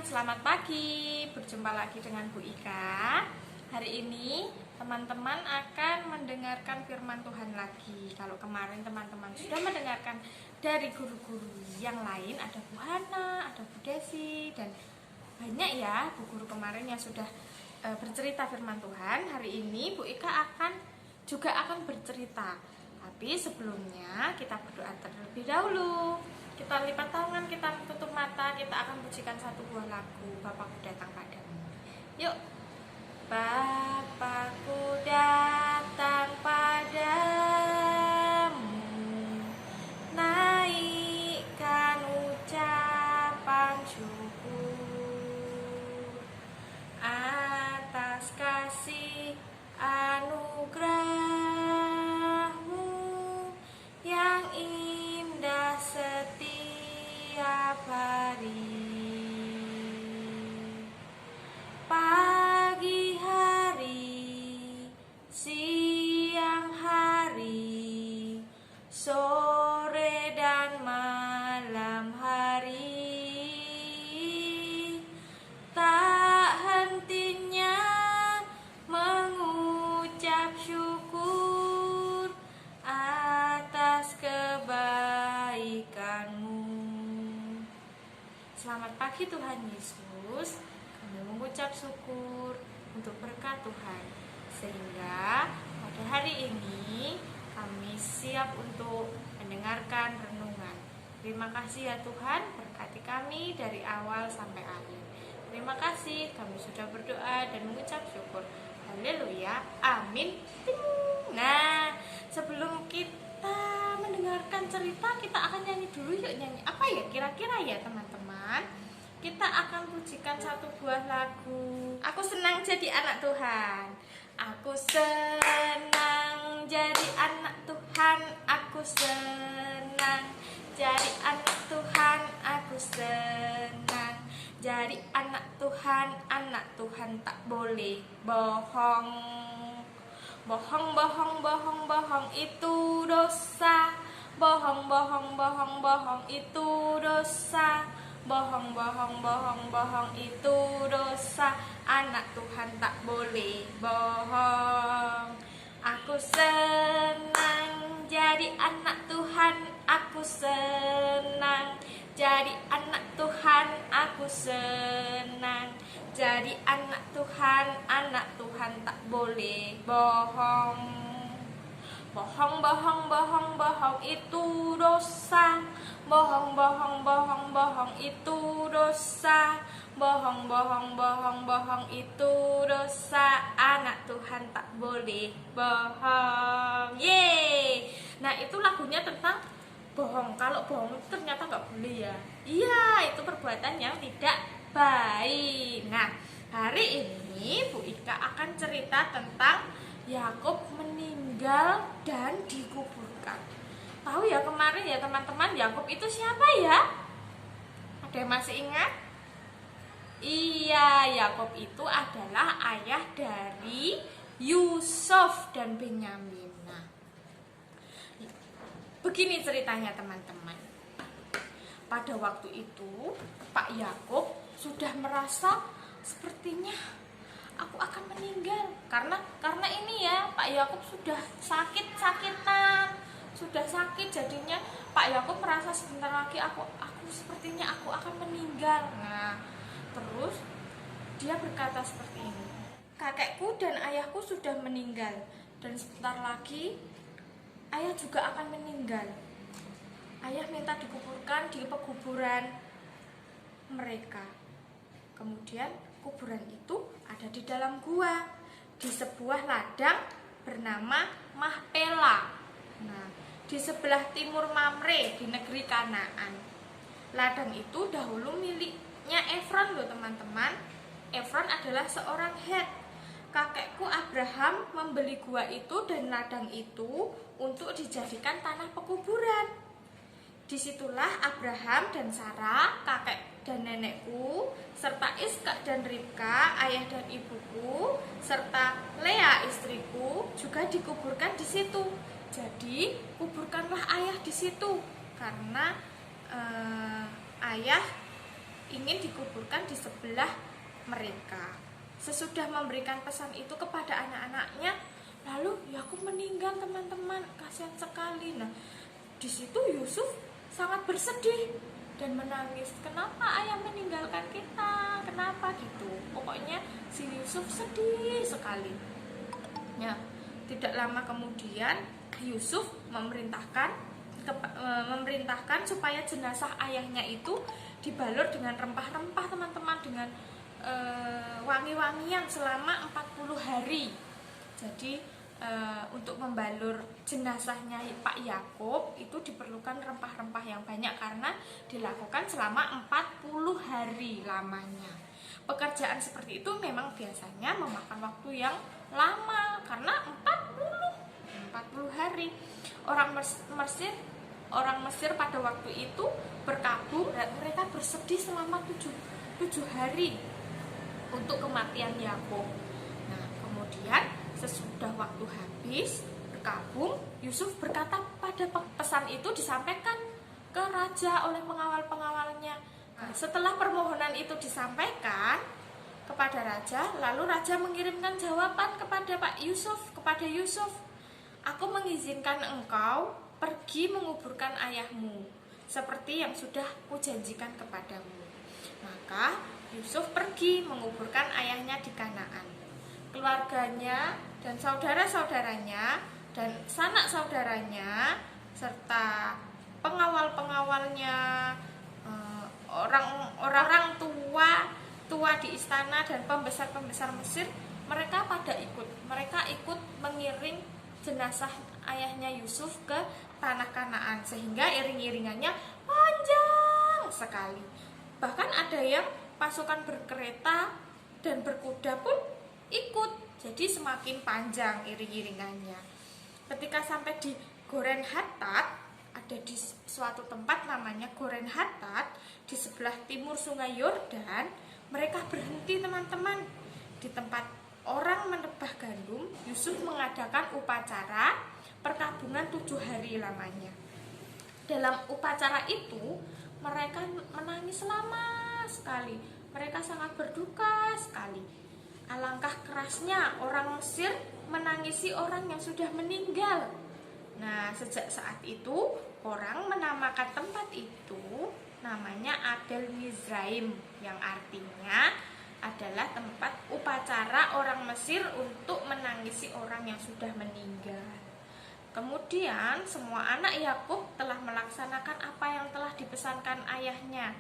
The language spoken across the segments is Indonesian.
Selamat pagi, berjumpa lagi dengan Bu Ika. Hari ini teman-teman akan mendengarkan firman Tuhan lagi. Kalau kemarin teman-teman sudah mendengarkan dari guru-guru yang lain, ada Bu Hana, ada Bu Desi, dan banyak ya Bu Guru kemarin yang sudah bercerita firman Tuhan. Hari ini Bu Ika juga akan bercerita. Tapi sebelumnya kita berdoa terlebih dahulu. Kita lipat tangan, kita tutup mata, kita akan pujikan satu buah lagu, Bapakku datang padamu. Yuk. Bapakku datang padamu, naikkan ucapan syukur atas kasih anugerahmu yang indah setiap hari. Pagi hari, siang hari, sore dan malam hari, tak hentinya mengucap syukur atas kebaikanmu. Selamat pagi Tuhan Yesus. Kami mengucap syukur untuk berkat Tuhan, sehingga pada hari ini kami siap untuk mendengarkan renungan. Terima kasih ya Tuhan, berkati kami dari awal sampai akhir. Terima kasih, kami sudah berdoa dan mengucap syukur. Haleluya, amin. Nah, sebelum kita mendengarkan cerita, kita akan nyanyi dulu yuk. Nyanyi apa ya kira-kira ya teman-teman? Kita akan pujikan satu buah lagu. Aku senang jadi anak Tuhan. Aku senang jadi anak Tuhan. Aku senang jadi anak Tuhan. Aku senang jadi anak Tuhan. Anak Tuhan tak boleh bohong. Bohong, bohong, bohong, bohong itu dosa. Bohong, bohong, bohong, bohong itu dosa. Bohong, bohong, bohong, bohong itu dosa. Anak Tuhan tak boleh bohong. Aku senang jadi anak Tuhan. Aku senang jadi anak Tuhan. Aku senang jadi anak Tuhan. Anak Tuhan tak boleh bohong. Bohong, bohong, bohong, bohong itu dosa. Bohong, bohong, bohong, bohong itu dosa. Bohong, bohong, bohong, bohong itu dosa. Anak Tuhan tak boleh bohong. Yeay. Nah, itu lagunya tentang bohong. Kalau bohong itu ternyata nggak boleh ya. Iya, itu perbuatan yang tidak baik. Nah, hari ini Bu Ika akan cerita tentang Yakub meninggal dan dikuburkan. Tahu ya kemarin ya teman-teman, Yakub itu siapa ya? Ada yang masih ingat? Iya, Yakub itu adalah ayah dari Yusuf dan Benyamin. Nah, begini ceritanya teman-teman. Pada waktu itu, Pak Yakub sudah merasa sepertinya aku akan meninggal. Karena ini ya, Pak Yakub sudah sakitan. Sudah sakit, jadinya Pak Yakub merasa sebentar lagi aku sepertinya aku akan meninggal. Nah, terus dia berkata seperti ini, kakekku dan ayahku sudah meninggal, dan sebentar lagi ayah juga akan meninggal. Ayah minta dikuburkan di pekuburan mereka. Kemudian kuburan itu ada di dalam gua, di sebuah ladang bernama Mahpela. Nah, di sebelah timur Mamre di negeri Kanaan. Ladang itu dahulu miliknya Efron loh teman-teman. Efron adalah seorang Het. Kakekku Abraham membeli gua itu dan ladang itu untuk dijadikan tanah pekuburan. Disitulah Abraham dan Sarah, kakek dan nenekku, serta Iskak dan Ribka, ayah dan ibuku, serta Lea istriku juga dikuburkan di situ. Jadi kuburkanlah ayah di situ, karena ayah ingin dikuburkan di sebelah mereka. Sesudah memberikan pesan itu kepada anak-anaknya, lalu Yakub meninggal teman-teman, kasihan sekali. Nah, di situ Yusuf sangat bersedih dan menangis. Kenapa ayah meninggalkan kita? Kenapa gitu? Pokoknya si Yusuf sedih sekali. Ya, tidak lama kemudian Yusuf memerintahkan supaya jenazah ayahnya itu dibalur dengan rempah-rempah teman-teman, dengan wangi-wangian selama 40 hari. Jadi untuk membalur jenazahnya Pak Yakub itu diperlukan rempah-rempah yang banyak karena dilakukan selama 40 hari lamanya. Pekerjaan seperti itu memang biasanya memakan waktu yang lama karena 40 hari. Orang Mesir pada waktu itu berkabung dan mereka bersedih selama 7 hari untuk kematian Yakub. Nah, kemudian sesudah waktu habis berkabung, Yusuf berkata pada pesan itu disampaikan ke raja oleh pengawal-pengawalnya. Nah, setelah permohonan itu disampaikan kepada raja, lalu raja mengirimkan jawaban kepada Yusuf, "Aku mengizinkan engkau pergi menguburkan ayahmu seperti yang sudah kujanjikan kepadamu." Maka Yusuf pergi menguburkan ayahnya di Kanaan. Keluarganya dan saudara-saudaranya dan sanak saudaranya serta pengawal-pengawalnya, orang-orang tua di istana dan pembesar-pembesar Mesir, mereka ikut mengiring jenazah ayahnya Yusuf ke tanah Kanaan, sehingga iring-iringannya panjang sekali. Bahkan ada yang pasukan berkereta dan berkuda pun ikut, jadi semakin panjang iring-iringannya. Ketika sampai di Goren Hatat, ada di suatu tempat namanya Goren Hatat di sebelah timur sungai Yordan, mereka berhenti teman-teman. Di tempat orang menebah gandum, Yusuf mengadakan upacara perkabungan 7 hari lamanya. Dalam upacara itu mereka menangis lama sekali. Mereka sangat berduka sekali. Alangkah kerasnya orang Mesir menangisi orang yang sudah meninggal. Nah, sejak saat itu orang menamakan tempat itu namanya Abel Mizraim, yang artinya adalah tempat upacara orang Mesir untuk menangisi orang yang sudah meninggal. Kemudian semua anak Yakub telah melaksanakan apa yang telah dipesankan ayahnya.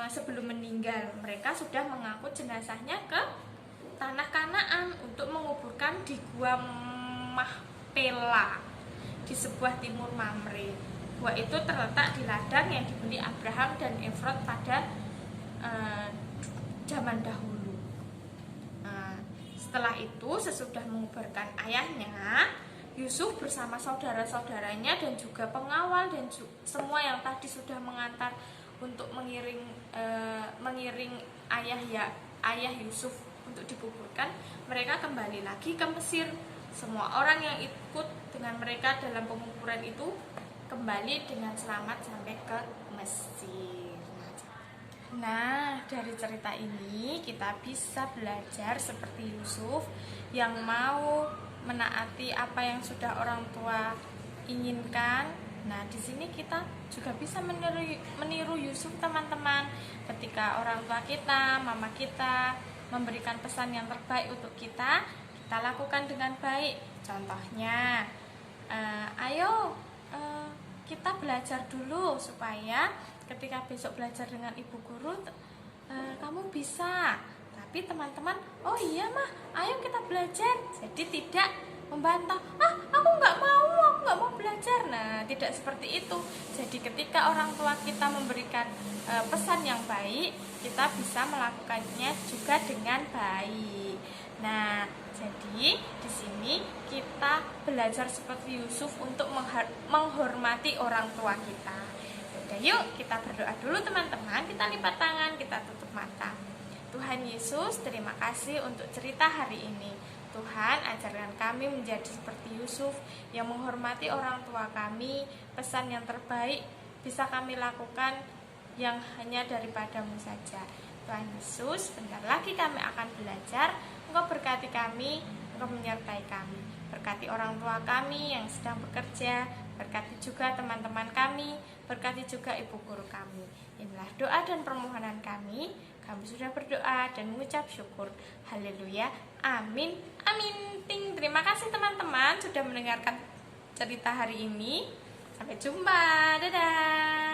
Sebelum meninggal, mereka sudah mengangkut jenazahnya ke tanah Kanaan untuk menguburkan di Gua Mahpela di sebuah timur Mamre. Gua itu terletak di ladang yang dibeli Abraham dan Efrod pada zaman dahulu. Setelah itu, sesudah menguburkan ayahnya, Yusuf bersama saudara-saudaranya dan juga pengawal dan semua yang tadi sudah mengantar untuk mengiring ayah Yusuf untuk dikuburkan, mereka kembali lagi ke Mesir. Semua orang yang ikut dengan mereka dalam penguburan itu kembali dengan selamat sampai ke Mesir. Nah, dari cerita ini kita bisa belajar seperti Yusuf yang mau menaati apa yang sudah orang tua inginkan. Nah, di sini kita juga bisa meniru Yusuf teman-teman. Ketika orang tua kita, mama kita memberikan pesan yang terbaik untuk kita lakukan dengan baik. Contohnya, ayo kita belajar dulu supaya ketika besok belajar dengan ibu guru kamu bisa. Tapi teman-teman, oh iya mah, ayo kita belajar. Jadi tidak membantah, aku nggak mau belajar. Nah, tidak seperti itu. Jadi ketika orang tua kita memberikan pesan yang baik, kita bisa melakukannya juga dengan baik. Nah, jadi di sini kita belajar seperti Yusuf untuk menghormati orang tua kita. Udah, yuk kita berdoa dulu teman-teman. Kita lipat tangan, kita tutup mata. Tuhan Yesus, terima kasih untuk cerita hari ini. Tuhan, ajarkan kami menjadi seperti Yusuf yang menghormati orang tua kami. Pesan yang terbaik bisa kami lakukan yang hanya daripadamu saja. Tuhan Yesus, bentar lagi kami akan belajar. Engkau berkati kami, Engkau menyertai kami. Berkati orang tua kami yang sedang bekerja, berkati juga teman-teman kami, berkati juga ibu guru kami. Inilah doa dan permohonan kami. Kami sudah berdoa dan mengucap syukur. Haleluya. Amin. Amin. Terima kasih teman-teman sudah mendengarkan cerita hari ini. Sampai jumpa. Dadah.